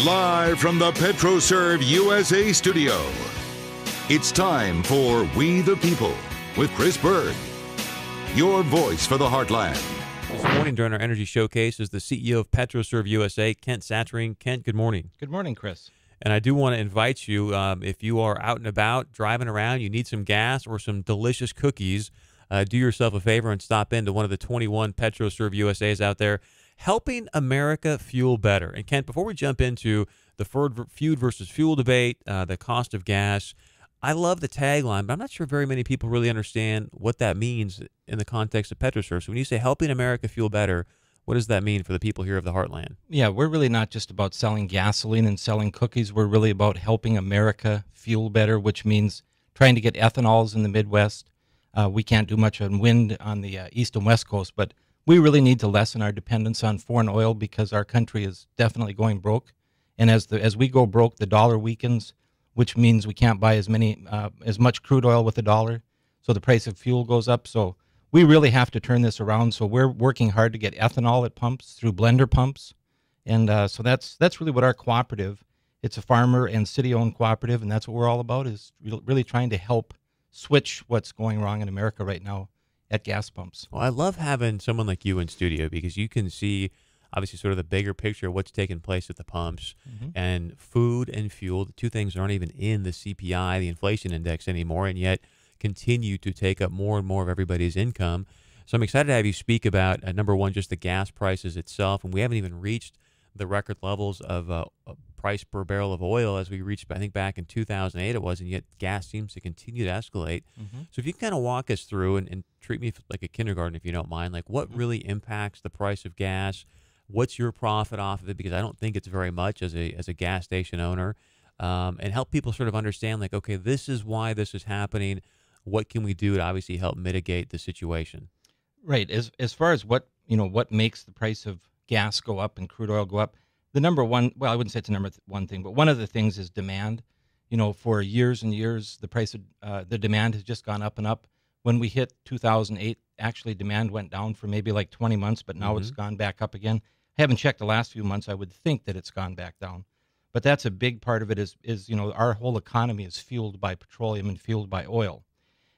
Live from the PetroServe USA studio, it's time for We the People with Chris Berg, your voice for the heartland. This morning during our energy showcase is the CEO of PetroServe USA, Kent Satterine. Kent, good morning. Good morning, Chris. And I do want to invite you, if you are out and about, driving around, you need some gas or some delicious cookies, do yourself a favor and stop into one of the 21 PetroServe USAs out there, helping America fuel better. And Kent, before we jump into the feud versus fuel debate, the cost of gas, I love the tagline, but I'm not sure very many people really understand what that means in the context of PetroServe. So when you say helping America fuel better, what does that mean for the people here of the heartland? Yeah, we're really not just about selling gasoline and selling cookies. We're really about helping America fuel better, which means trying to get ethanols in the Midwest. We can't do much on wind on the East and West Coast, but we really need to lessen our dependence on foreign oil because our country is definitely going broke. And as we go broke, the dollar weakens, which means we can't buy as much crude oil with the dollar. So the price of fuel goes up. So we really have to turn this around. So we're working hard to get ethanol at pumps through blender pumps. And so that's really what our cooperative, it's a farmer and city-owned cooperative, and that's what we're all about, is really trying to help switch what's going wrong in America right now at gas pumps. Well, I love having someone like you in studio because you can see obviously sort of the bigger picture of what's taking place at the pumps. And food and fuel, the two things aren't even in the CPI, the inflation index anymore, and yet continue to take up more and more of everybody's income. So I'm excited to have you speak about, number one, just the gas prices itself. And we haven't even reached the record levels of price per barrel of oil as we reached, I think, back in 2008 it was, and yet gas seems to continue to escalate. So if you can kind of walk us through and treat me like a kindergarten, if you don't mind, like what really impacts the price of gas? What's your profit off of it? Because I don't think it's very much as a gas station owner, and help people sort of understand, like, okay, this is why this is happening. What can we do to obviously help mitigate the situation? Right. As far as what makes the price of gas go up and crude oil go up, the number one, well, I wouldn't say it's the number one thing, but one of the things is demand. For years and years, the price of the demand has just gone up and up. When we hit 2008, actually demand went down for maybe like 20 months, but now it's gone back up again. I haven't checked the last few months. I would think that it's gone back down. But that's a big part of it is our whole economy is fueled by petroleum and fueled by oil.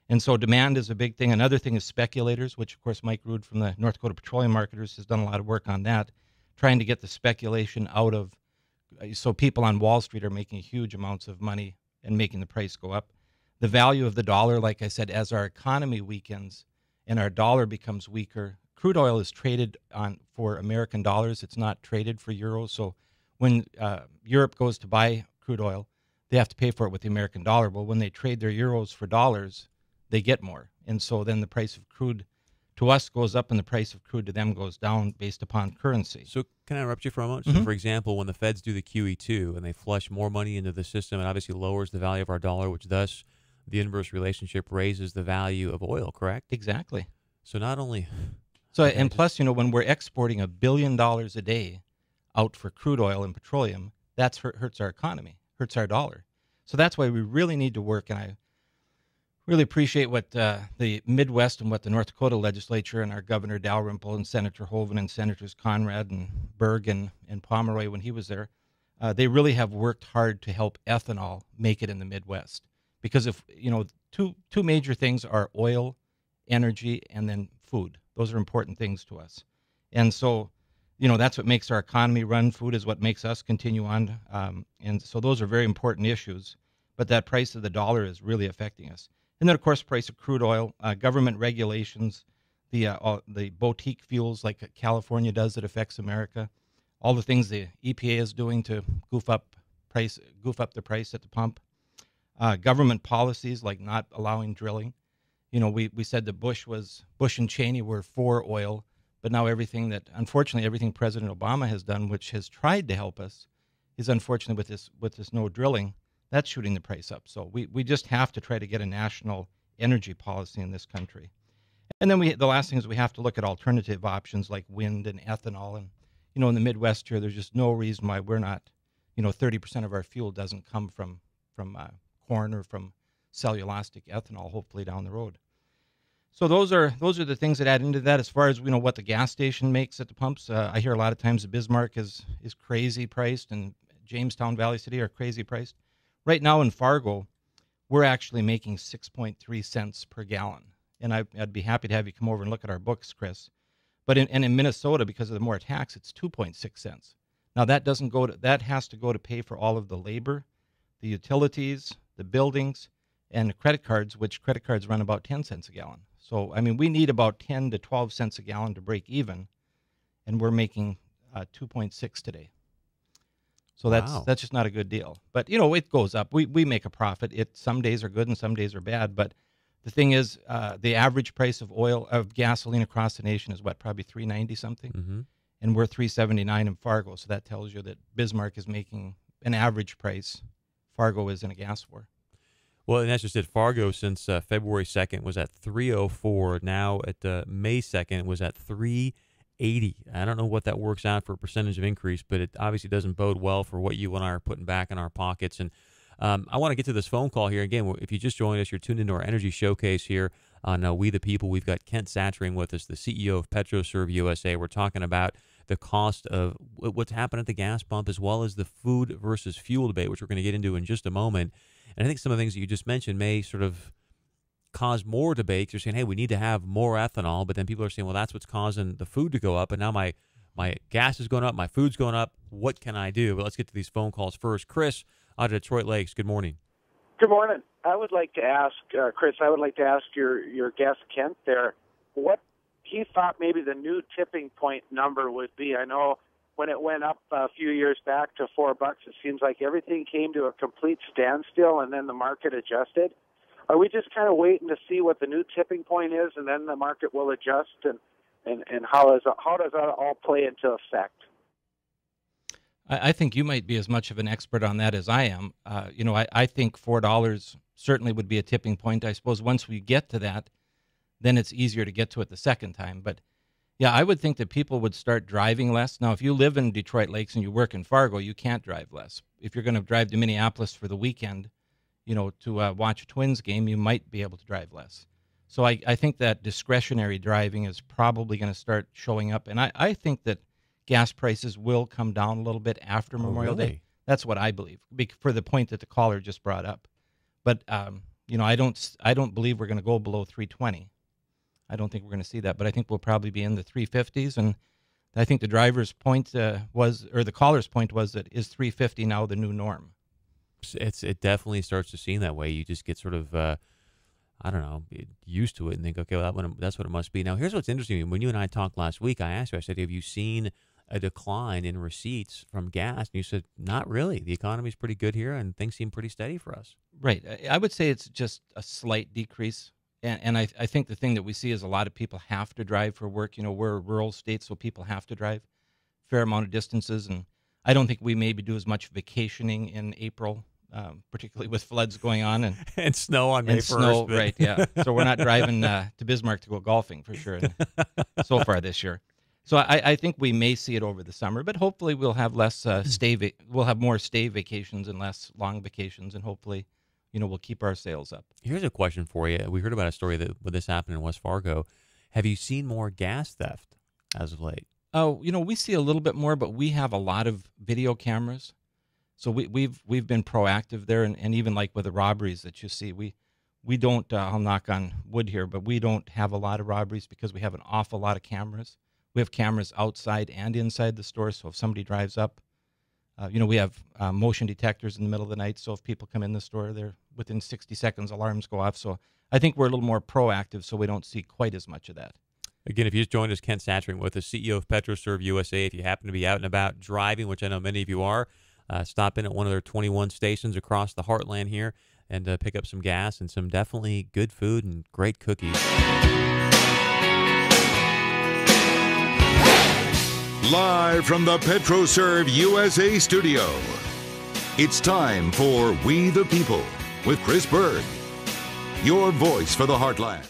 And so demand is a big thing. Another thing is speculators, which, of course, Mike Rood from the North Dakota Petroleum Marketers has done a lot of work on that, trying to get the speculation out of, so people on Wall Street are making huge amounts of money and making the price go up. The value of the dollar, like I said, as our economy weakens and our dollar becomes weaker, crude oil is traded for American dollars. It's not traded for euros. So when Europe goes to buy crude oil, they have to pay for it with the American dollar. Well, when they trade their euros for dollars, they get more. And so then the price of crude to us goes up and the price of crude to them goes down based upon currency. So can I interrupt you for a moment? So for example, when the feds do the QE2 and they flush more money into the system, it obviously lowers the value of our dollar, which thus the inverse relationship raises the value of oil, correct? Exactly. So not only... So, and plus, when we're exporting $1 billion a day out for crude oil and petroleum, that hurts our economy, hurts our dollar. So that's why we really need to work, and I really appreciate what the Midwest and what the North Dakota legislature and our Governor Dalrymple and Senator Hoeven and Senators Conrad and Berg and Pomeroy when he was there, they really have worked hard to help ethanol make it in the Midwest. Because if, two major things are oil, energy, and then food. Those are important things to us. And so, that's what makes our economy run. Food is what makes us continue on. And so those are very important issues. But that price of the dollar is really affecting us. And then, of course, price of crude oil, government regulations, the boutique fuels like California does that affects America, all the things the EPA is doing to goof up the price at the pump, government policies like not allowing drilling. We said that Bush and Cheney were for oil, but now unfortunately everything President Obama has done, which has tried to help us, is unfortunately with this no drilling, that's shooting the price up. So we just have to try to get a national energy policy in this country. And then the last thing is we have to look at alternative options like wind and ethanol. And, in the Midwest here, there's just no reason why we're not, 30% of our fuel doesn't come from corn or from cellulosic ethanol, hopefully down the road. So those are the things that add into that. As far as what the gas station makes at the pumps, I hear a lot of times the Bismarck is crazy priced, and Jamestown, Valley City are crazy priced. Right now in Fargo, we're actually making 6.3 cents per gallon. And I'd be happy to have you come over and look at our books, Chris. But in Minnesota, because of the more tax, it's 2.6 cents. Now that has to go to pay for all of the labor, the utilities, the buildings, and the credit cards, which credit cards run about 10 cents a gallon. So, I mean, we need about 10 to 12 cents a gallon to break even, and we're making 2.6 today. So that's just not a good deal. But, it goes up. We make a profit. Some days are good and some days are bad. But the thing is, the average price of gasoline across the nation is probably $3.90 something, and we're $3.79 in Fargo. So that tells you that Bismarck is making an average price. Fargo is in a gas war. Well, and that's just it. Fargo since February 2nd was at 304. Now at May 2nd was at 380. I don't know what that works out for a percentage of increase, but it obviously doesn't bode well for what you and I are putting back in our pockets. And I want to get to this phone call here. Again, if you just joined us, you're tuned into our energy showcase here on We the People. We've got Kent Satchering with us, the CEO of PetroServe USA. We're talking about the cost of what's happened at the gas pump, as well as the food versus fuel debate, which we're going to get into in just a moment. And I think some of the things that you just mentioned may sort of cause more debate. You're saying, hey, we need to have more ethanol, but then people are saying, well, that's what's causing the food to go up, and now my gas is going up, my food's going up. What can I do? But let's get to these phone calls first. Chris out of Detroit Lakes, good morning. Good morning. I would like to ask, Chris, your guest, Kent, there, what he thought maybe the new tipping point number would be. I know when it went up a few years back to $4, it seems like everything came to a complete standstill and then the market adjusted. Are we just kind of waiting to see what the new tipping point is and then the market will adjust? And how does that all play into effect? I think you might be as much of an expert on that as I am. I think $4 certainly would be a tipping point. I suppose once we get to that, then it's easier to get to it the second time. But yeah, I would think that people would start driving less. Now, if you live in Detroit Lakes and you work in Fargo, you can't drive less. If you're going to drive to Minneapolis for the weekend, to watch a Twins game, you might be able to drive less. So I think that discretionary driving is probably going to start showing up. And I think that gas prices will come down a little bit after Memorial Day. That's what I believe, for the point that the caller just brought up. But, I don't believe we're going to go below 320. I don't think we're going to see that, but I think we'll probably be in the 350s. And I think the driver's point the caller's point was that is 350 now the new norm? It definitely starts to seem that way. You just get sort of, used to it and think, okay, well, that's what it must be. Now, here's what's interesting. When you and I talked last week, I asked you, I said, have you seen a decline in receipts from gas? And you said, not really. The economy's pretty good here and things seem pretty steady for us. Right. I would say it's just a slight decrease. And I think the thing that we see is a lot of people have to drive for work. We're a rural state, so people have to drive a fair amount of distances. And I don't think we maybe do as much vacationing in April, particularly with floods going on. And snow on May 1st. Snow, right, yeah. So we're not driving to Bismarck to go golfing for sure so far this year. So I think we may see it over the summer, but hopefully we'll have less we'll have more stay vacations and less long vacations, and hopefully we'll keep our sales up. Here's a question for you. We heard about a story that when this happened in West Fargo. Have you seen more gas theft as of late? Oh, we see a little bit more, but we have a lot of video cameras. So we've been proactive there, and even like with the robberies that you see, we don't, I'll knock on wood here, but we don't have a lot of robberies because we have an awful lot of cameras. We have cameras outside and inside the store, so if somebody drives up, we have motion detectors in the middle of the night, so if people come in the store, they're within 60 seconds, alarms go off. So I think we're a little more proactive, so we don't see quite as much of that. Again, if you just joined us, Kent Satchering with us, CEO of PetroServe USA. If you happen to be out and about driving, which I know many of you are, stop in at one of their 21 stations across the heartland here and pick up some gas and some definitely good food and great cookies. Live from the PetroServe USA studio, it's time for We the People with Chris Berg, your voice for the Heartland.